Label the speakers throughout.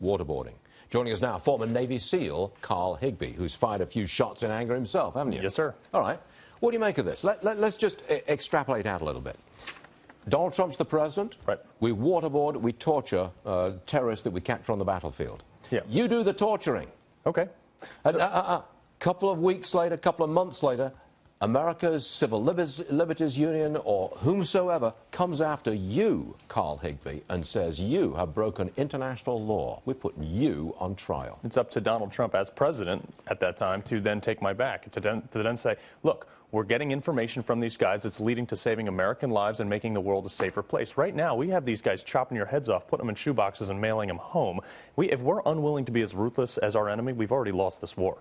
Speaker 1: waterboarding. Joining us now, former Navy SEAL Carl Higbie, who's fired a few shots in anger himself, haven't you?
Speaker 2: Yes, sir.
Speaker 1: All right. What do you make of this? Let's just extrapolate out a little bit. Donald Trump's the president.
Speaker 2: Right.
Speaker 1: We waterboard, we torture terrorists that we capture on the battlefield.
Speaker 2: Yeah.
Speaker 1: You do the torturing.
Speaker 2: Okay.
Speaker 1: A couple of weeks later, a couple of months later, America's Civil Liberties Union or whomsoever comes after you, Carl Higbie, and says you have broken international law. We're putting you on trial.
Speaker 2: It's up to Donald Trump as president at that time to then take my back, to then say, look, we're getting information from these guys that's leading to saving American lives and making the world a safer place. Right now, we have these guys chopping your heads off, putting them in shoeboxes and mailing them home. If we're unwilling to be as ruthless as our enemy, we've already lost this war.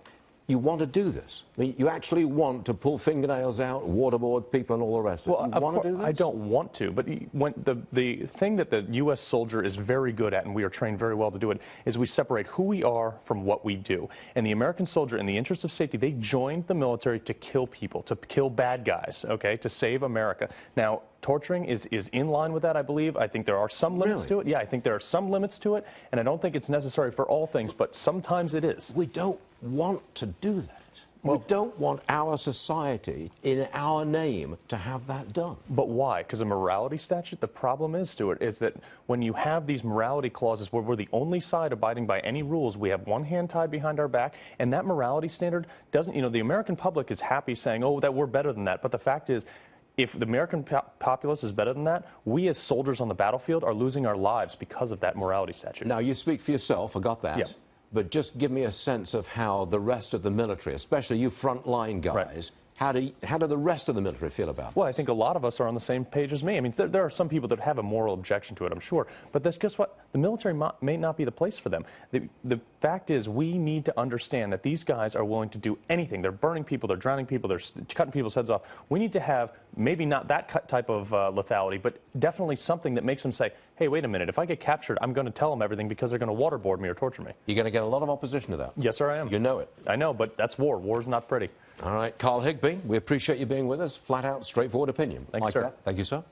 Speaker 1: You want to do this. I mean, you actually want to pull fingernails out, waterboard people and all the rest of it. You want to do this?
Speaker 2: I don't want to, but when the thing that the U.S. soldier is very good at, and we are trained very well to do it, is we separate who we are from what we do. And the American soldier, in the interest of safety, they joined the military to kill people, to kill bad guys, okay, to save America. Now, torturing is in line with that, I believe. I think there are some limits to it. Yeah, I think there are some limits to it, and I don't think it's necessary for all things, but sometimes it is.
Speaker 1: We don't want to do that. We don't want our society, in our name, to have that done.
Speaker 2: But why? Because a morality statute? The problem is, Stuart, is that when you have these morality clauses where we're the only side abiding by any rules, we have one hand tied behind our back, and that morality standard doesn't, you know, the American public is happy saying, oh, that we're better than that, but the fact is, if the American populace is better than that, we as soldiers on the battlefield are losing our lives because of that morality statute.
Speaker 1: Now, you speak for yourself, I got that.
Speaker 2: Yeah.
Speaker 1: But just give me a sense of how the rest of the military, especially you frontline guys, how do the rest of the military feel about it?
Speaker 2: Well, I think a lot of us are on the same page as me. I mean, there are some people that have a moral objection to it, I'm sure. But that's just what the military may not be the place for them. The fact is, we need to understand that these guys are willing to do anything. They're burning people, they're drowning people, they're cutting people's heads off. We need to have maybe not that type of lethality, but definitely something that makes them say, hey, wait a minute, if I get captured, I'm going to tell them everything because they're going to waterboard me or torture me.
Speaker 1: You're going to get a lot of opposition to that.
Speaker 2: Yes, sir, I am.
Speaker 1: You know it.
Speaker 2: I know, but that's war. War's not pretty.
Speaker 1: All right, Carl Higbie, we appreciate you being with us. Flat out, straightforward opinion.
Speaker 2: Thank you, sir.
Speaker 1: Thank you, sir.